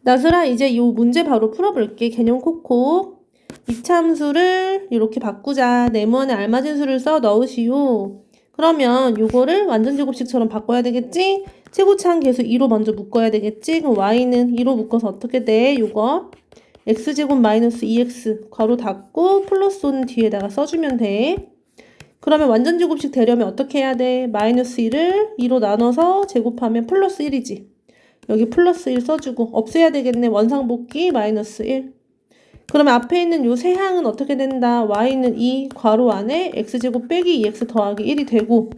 나슬아, 이제 이 문제 바로 풀어볼게. 개념 콕콕. 이차함수를 이렇게 바꾸자. 네모안에 알맞은 수를 써 넣으시오. 그러면 요거를 완전제곱식처럼 바꿔야 되겠지? 최고차항 계수 2로 먼저 묶어야 되겠지? 그럼 y는 2로 묶어서 어떻게 돼? 요거 x제곱 마이너스 2x 괄호 닫고 플러스 5는 뒤에다가 써주면 돼. 그러면 완전제곱식 되려면 어떻게 해야 돼? 마이너스 1을 2로 나눠서 제곱하면 플러스 1이지. 여기 플러스 1 써주고 없애야 되겠네. 원상복귀 마이너스 1. 그러면 앞에 있는 요 세 항은 어떻게 된다? y는 2 괄호 안에 x제곱 빼기 2x 더하기 1이 되고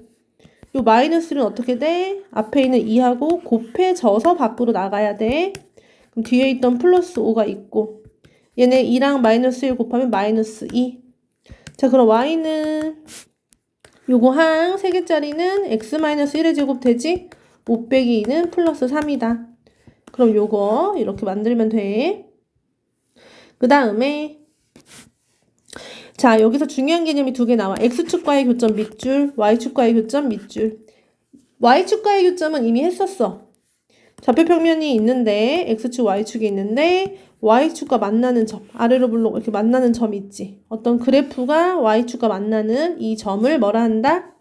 요 마이너스 1은 어떻게 돼? 앞에 있는 2하고 곱해져서 밖으로 나가야 돼. 그럼 뒤에 있던 플러스 5가 있고 얘네 2랑 마이너스 1 곱하면 마이너스 2. 자, 그럼 y는 요거 항 3개짜리는 x-1의 제곱 되지? 5 빼기 2는 플러스 3이다. 그럼 요거 이렇게 만들면 돼. 그 다음에 자, 여기서 중요한 개념이 2개 나와. x축과의 교점 밑줄, y축과의 교점 밑줄. y축과의 교점은 이미 했었어. 좌표평면이 있는데 x축, y축이 있는데 y축과 만나는 점, 아래로 블록 이렇게 만나는 점이 있지. 어떤 그래프가 y축과 만나는 이 점을 뭐라 한다?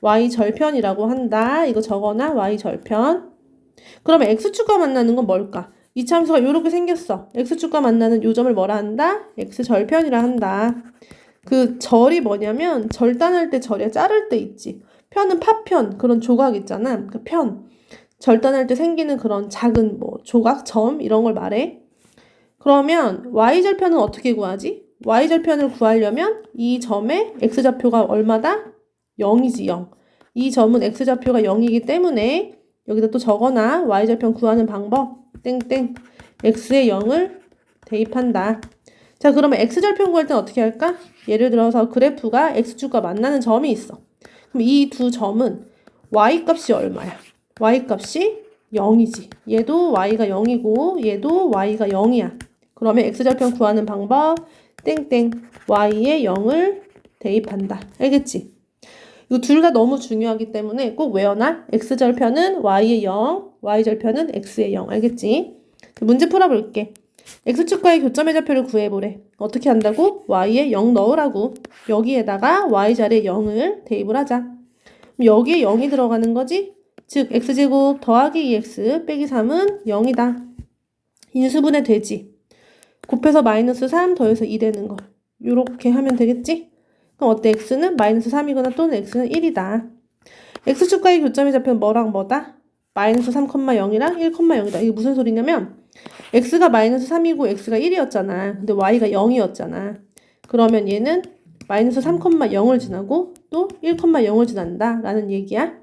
y절편이라고 한다. 이거 적어놔. y절편. 그러면 x축과 만나는 건 뭘까? 이 참수가 이렇게 생겼어. x축과 만나는 요 점을 뭐라 한다? x절편이라 한다. 그 절이 뭐냐면 절단할 때 절이야. 자를 때 있지. 편은 파편, 그런 조각 있잖아. 그 편. 절단할 때 생기는 그런 작은 뭐 조각, 점 이런 걸 말해. 그러면 y절편은 어떻게 구하지? y절편을 구하려면 이 점의 x좌표가 얼마다? 0이지 0. 이 점은 x좌표가 0이기 때문에 여기다 또 적어놔. y절편 구하는 방법. 땡땡. x에 0을 대입한다. 자, 그러면 x절편 구할 땐 어떻게 할까? 예를 들어서 그래프가 x축과 만나는 점이 있어. 그럼 이 두 점은 y값이 얼마야? y값이 0이지. 얘도 y가 0이고 얘도 y가 0이야. 그러면 x절편 구하는 방법 땡땡. y에 0을 대입한다. 알겠지? 이거 둘 다 너무 중요하기 때문에 꼭 외워놔. x절편은 y의 0, y절편은 x의 0. 알겠지? 문제 풀어볼게. x축과의 교점의 좌표를 구해보래. 어떻게 한다고? y에 0 넣으라고. 여기에다가 y자리에 0을 대입을 하자. 그럼 여기에 0이 들어가는 거지? 즉 x제곱 더하기 2x 빼기 3은 0이다. 인수분해 되지. 곱해서 마이너스 3 더해서 2 되는 거. 요렇게 하면 되겠지? 그럼 어때? x는 마이너스 3이거나 또는 x는 1이다. x축과의 교점의 좌표는 뭐랑 뭐다? 마이너스 3,0이랑 1,0이다. 이게 무슨 소리냐면 x가 마이너스 3이고 x가 1이었잖아. 근데 y가 0이었잖아. 그러면 얘는 마이너스 3,0을 지나고 또 1,0을 지난다 라는 얘기야.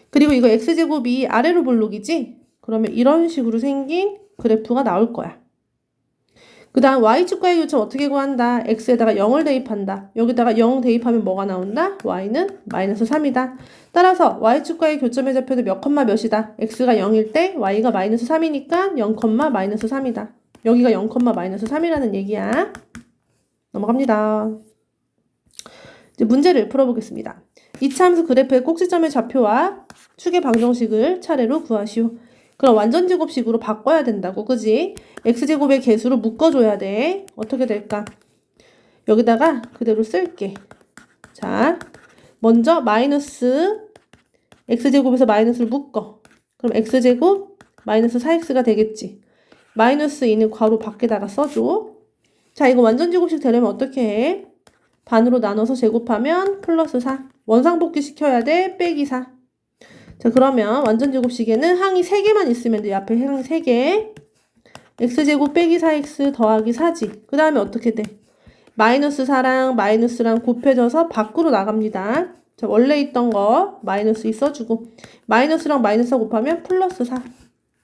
그리고 이거 x제곱이 아래로 볼록이지? 그러면 이런 식으로 생긴 그래프가 나올 거야. 그 다음 y축과의 교점 어떻게 구한다? x에다가 0을 대입한다. 여기다가 0 대입하면 뭐가 나온다? y는 마이너스 3이다. 따라서 y축과의 교점의 좌표는 몇 컴마 몇이다? x가 0일 때 y가 마이너스 3이니까 0 컴마 마이너스 3이다. 여기가 0 컴마 마이너스 3이라는 얘기야. 넘어갑니다. 이제 문제를 풀어보겠습니다. 이차함수 그래프의 꼭지점의 좌표와 축의 방정식을 차례로 구하시오. 그럼 완전제곱식으로 바꿔야 된다고, 그지? x제곱의 개수로 묶어줘야 돼. 어떻게 될까? 여기다가 그대로 쓸게. 자, 먼저 마이너스 x제곱에서 마이너스를 묶어. 그럼 x제곱 마이너스 4x가 되겠지. 마이너스 2는 괄호 밖에다가 써줘. 자, 이거 완전제곱식 되려면 어떻게 해? 반으로 나눠서 제곱하면 플러스 4. 원상복귀 시켜야 돼. 빼기 4. 자, 그러면 완전제곱식에는 항이 3개만 있으면 돼. 앞에 항이 3개. x제곱 빼기 4x 더하기 4지. 그 다음에 어떻게 돼? 마이너스 4랑 마이너스랑 곱해져서 밖으로 나갑니다. 자, 원래 있던 거 마이너스 2 써주고 마이너스랑 마이너스 곱하면 플러스 4.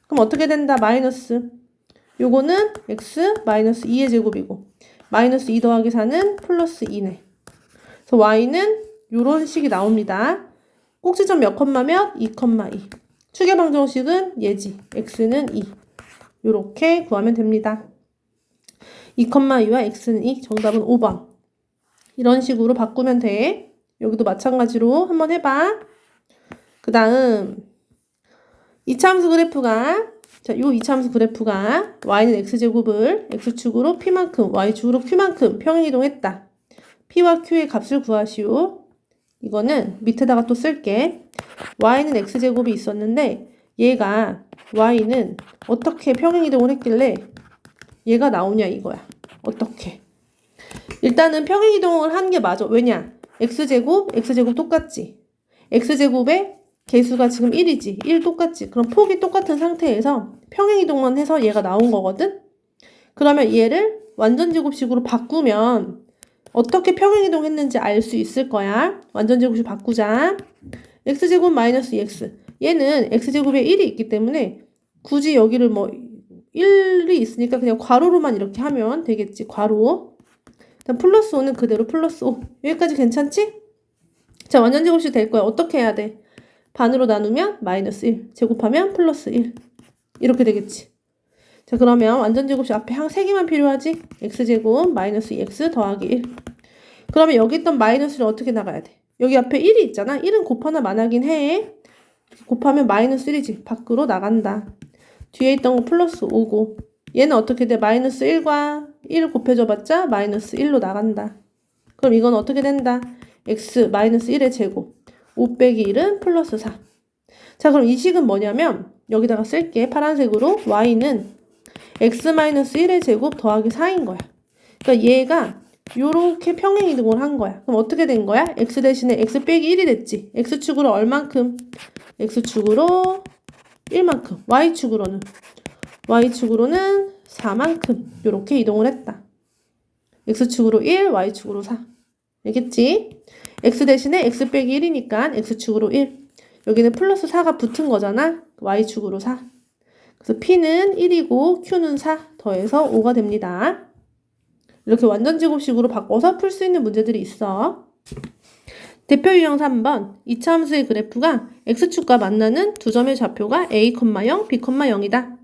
그럼 어떻게 된다? 마이너스. 요거는 x 마이너스 2의 제곱이고 마이너스 2 더하기 4는 플러스 2네. 그래서 y는 요런 식이 나옵니다. 꼭지점 몇 컴마면 2,2. 축의 방정식은 얘지. x는 2. 요렇게 구하면 됩니다. 2,2와 x는 2. 정답은 5번. 이런 식으로 바꾸면 돼. 여기도 마찬가지로 한번 해봐. 그 다음 이차함수 그래프가 자, 요 이차함수 그래프가 y는 x제곱을 x축으로 p만큼, y축으로 q만큼 평행이동했다. p와 q의 값을 구하시오. 이거는 밑에다가 또 쓸게. y는 x제곱이 있었는데 얘가 y는 어떻게 평행이동을 했길래 얘가 나오냐 이거야. 어떻게? 일단은 평행이동을 한 게 맞아. 왜냐? x제곱 똑같지. x제곱의 개수가 지금 1이지. 1 똑같지. 그럼 폭이 똑같은 상태에서 평행이동만 해서 얘가 나온 거거든? 그러면 얘를 완전제곱식으로 바꾸면 어떻게 평행이동했는지 알 수 있을 거야. 완전제곱식 바꾸자. x제곱 마이너스 2x. 얘는 x제곱에 1이 있기 때문에 굳이 여기를 뭐 1이 있으니까 그냥 괄호로만 이렇게 하면 되겠지. 괄호. 일단 플러스 5는 그대로 플러스 5. 여기까지 괜찮지? 자, 완전제곱식 될 거야. 어떻게 해야 돼? 반으로 나누면 마이너스 1. 제곱하면 플러스 1. 이렇게 되겠지. 자, 그러면 완전제곱식 앞에 한 3개만 필요하지? x제곱 마이너스 2x 더하기 1. 그러면 여기 있던 마이너스를 어떻게 나가야 돼? 여기 앞에 1이 있잖아. 1은 곱하나 만하긴 해. 곱하면 마이너스 1이지. 밖으로 나간다. 뒤에 있던 거 플러스 5고 얘는 어떻게 돼? 마이너스 1과 1 곱해줘봤자 마이너스 1로 나간다. 그럼 이건 어떻게 된다? x 마이너스 1의 제곱 5 빼기 1은 플러스 4. 자, 그럼 이 식은 뭐냐면 여기다가 쓸게. 파란색으로 y는 x 마이너스 1의 제곱 더하기 4인 거야. 그러니까 얘가 요렇게 평행이동을 한 거야. 그럼 어떻게 된 거야? x 대신에 x 빼기 1이 됐지. x축으로 얼만큼? x축으로 1만큼. y축으로는 4만큼. 요렇게 이동을 했다. x축으로 1, y축으로 4. 알겠지? x 대신에 x 빼기 1이니까 x축으로 1. 여기는 플러스 4가 붙은 거잖아. y축으로 4. 그래서 p는 1이고 q는 4 더해서 5가 됩니다. 이렇게 완전제곱식으로 바꿔서 풀 수 있는 문제들이 있어. 대표 유형 3번. 이차함수의 그래프가 x축과 만나는 두 점의 좌표가 a, 0, b, 0이다.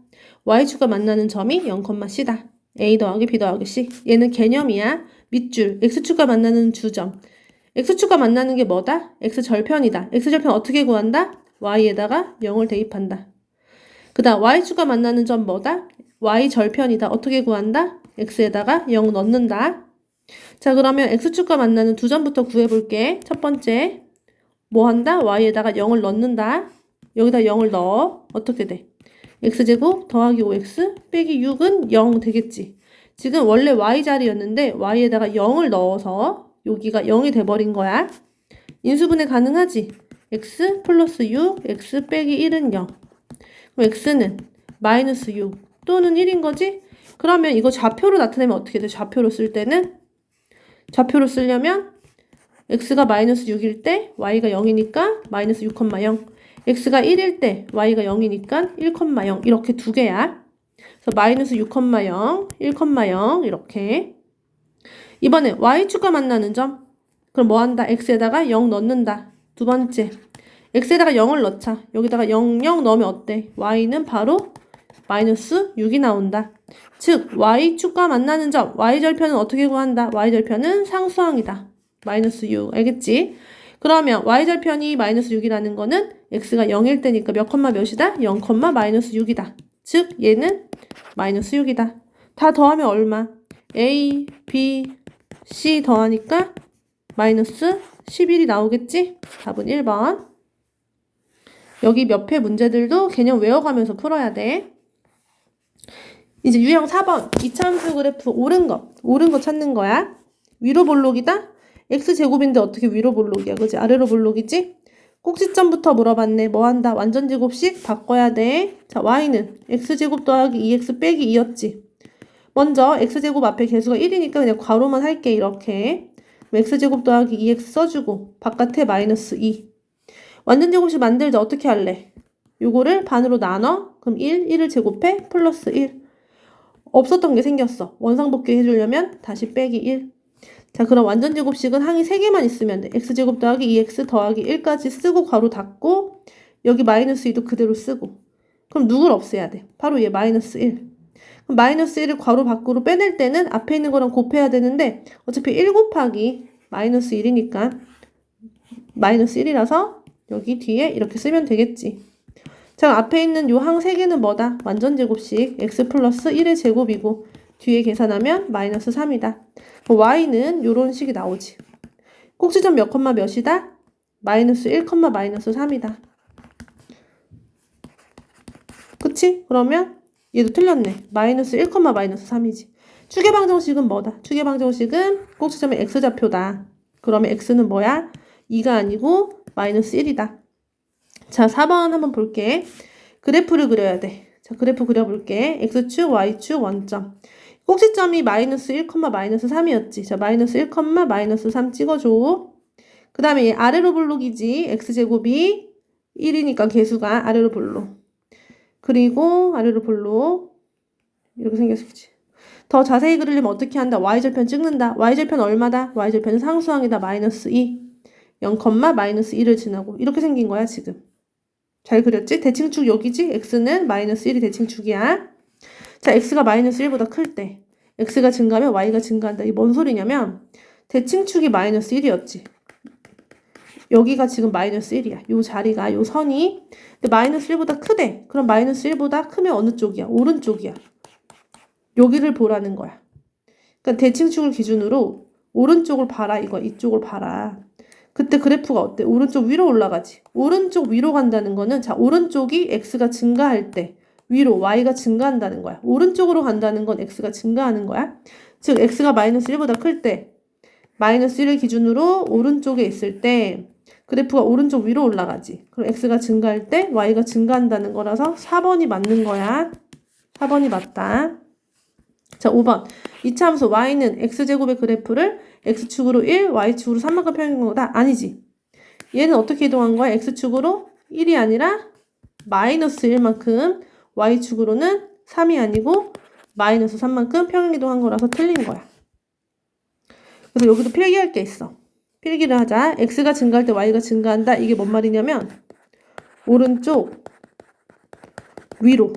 y축과 만나는 점이 0,c다. a 더하기 b 더하기 c. 얘는 개념이야. 밑줄. x축과 만나는 두 점. x축과 만나는 게 뭐다? x절편이다. x절편 어떻게 구한다? y에다가 0을 대입한다. 그 다음 y축과 만나는 점 뭐다? y절편이다. 어떻게 구한다? x에다가 0 넣는다. 자, 그러면 x축과 만나는 두 점부터 구해볼게. 첫 번째, 뭐 한다? y에다가 0을 넣는다. 여기다 0을 넣어. 어떻게 돼? x제곱 더하기 5x 빼기 6은 0 되겠지. 지금 원래 y자리였는데 y에다가 0을 넣어서 여기가 0이 돼버린 거야. 인수분해 가능하지? x 플러스 6, x 빼기 1은 0. 그럼 x는 마이너스 6 또는 1인 거지? 그러면 이거 좌표로 나타내면 어떻게 돼? 좌표로 쓸 때는? 좌표로 쓰려면 x가 마이너스 6일 때 y가 0이니까 마이너스 6,0. x가 1일 때 y가 0이니까 1,0 이렇게 두 개야. 그래서 마이너스 6,0, 1,0 이렇게. 이번에 y축과 만나는 점. 그럼 뭐 한다? x에다가 0 넣는다. 두 번째. x에다가 0을 넣자. 여기다가 0, 0 넣으면 어때? y는 바로 마이너스 6이 나온다. 즉 y축과 만나는 점 y절편은 어떻게 구한다? y절편은 상수항이다. 마이너스 6. 알겠지? 그러면 y절편이 마이너스 6이라는 거는 x가 0일 때니까 몇 컴마 몇이다? 0, 마이너스 6이다. 즉 얘는 마이너스 6이다. 다 더하면 얼마? a, b, c 더하니까 마이너스 11이 나오겠지? 답은 1번. 여기 몇 회 문제들도 개념 외워가면서 풀어야 돼. 이제 유형 4번. 이차함수 그래프 옳은 거 찾는 거야. 위로 볼록이다? x제곱인데 어떻게 위로 볼록이야? 그지? 아래로 볼록이지? 꼭지점부터 물어봤네. 뭐 한다? 완전제곱식 바꿔야 돼. 자, y는 x제곱 더하기 2x 빼기 2였지. 먼저 x제곱 앞에 개수가 1이니까 그냥 괄호만 할게. 이렇게. x제곱 더하기 2x 써주고 바깥에 마이너스 2. 완전제곱식 만들자. 어떻게 할래? 요거를 반으로 나눠. 그럼 1을 제곱해. 플러스 1. 없었던 게 생겼어. 원상복귀 해주려면 다시 빼기 1. 자, 그럼 완전제곱식은 항이 3개만 있으면 돼. x제곱 더하기 2x 더하기 1까지 쓰고 괄호 닫고 여기 마이너스 2도 그대로 쓰고. 그럼 누굴 없애야 돼? 바로 얘 마이너스 1. 그럼 마이너스 1을 괄호 밖으로 빼낼 때는 앞에 있는 거랑 곱해야 되는데 어차피 1 곱하기 마이너스 1이니까 마이너스 1이라서 여기 뒤에 이렇게 쓰면 되겠지. 자, 앞에 있는 요 항 3개는 뭐다? 완전제곱식 x 플러스 1의 제곱이고 뒤에 계산하면 마이너스 3이다. y는 요런 식이 나오지. 꼭지점 몇 컴마 몇이다? 마이너스 1 컴마 마이너스 3이다. 그치? 그러면 얘도 틀렸네. 마이너스 1 컴마 마이너스 3이지. 추계방정식은 뭐다? 추계방정식은 꼭지점의 x좌표다. 그러면 x는 뭐야? 2가 아니고 마이너스 1이다. 자, 4번 한번 볼게. 그래프를 그려야 돼. 자, 그래프 그려볼게. x축, y축, 원점. 꼭지점이 마이너스 1, 마이너스 3이었지. 자, 마이너스 1, 마이너스 3 찍어줘. 그 다음에 얘 아래로 볼록이지. x제곱이 1이니까 개수가 아래로 볼록. 그리고 아래로 볼록. 이렇게 생겼지. 더 자세히 그리려면 어떻게 한다? y절편 찍는다. y절편 얼마다? y절편은 상수항이다. 마이너스 2. 0, 마이너스 1을 지나고. 이렇게 생긴 거야, 지금. 잘 그렸지? 대칭축 여기지? x는 마이너스 1이 대칭축이야. 자, x가 마이너스 1보다 클 때 x가 증가하면 y가 증가한다. 이게 뭔 소리냐면 대칭축이 마이너스 1이었지. 여기가 지금 마이너스 1이야. 요 자리가, 요 선이. 근데 마이너스 1보다 크대. 그럼 마이너스 1보다 크면 어느 쪽이야? 오른쪽이야. 여기를 보라는 거야. 그러니까 대칭축을 기준으로 오른쪽을 봐라. 이거 이쪽을 봐라. 그때 그래프가 어때? 오른쪽 위로 올라가지. 오른쪽 위로 간다는 거는 자, 오른쪽이 x가 증가할 때 위로 y가 증가한다는 거야. 오른쪽으로 간다는 건 x가 증가하는 거야. 즉 x가 마이너스 1보다 클 때 마이너스 1을 기준으로 오른쪽에 있을 때 그래프가 오른쪽 위로 올라가지. 그럼 x가 증가할 때 y가 증가한다는 거라서 4번이 맞는 거야. 4번이 맞다. 자, 5번. 이차함수 y는 x제곱의 그래프를 x축으로 1, y축으로 3만큼 표현한 거다? 아니지. 얘는 어떻게 이동한 거야? x축으로 1이 아니라 마이너스 1만큼, y축으로는 3이 아니고 마이너스 3만큼 평행 이동한 거라서 틀린 거야. 그래서 여기도 필기할 게 있어. 필기를 하자. x가 증가할 때 y가 증가한다. 이게 뭔 말이냐면 오른쪽 위로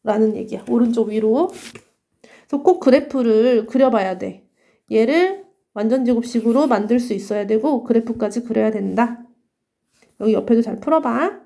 라는 얘기야. 오른쪽 위로. 그래서 꼭 그래프를 그려봐야 돼. 얘를 완전제곱식으로 만들 수 있어야 되고 그래프까지 그려야 된다. 여기 옆에도 잘 풀어봐.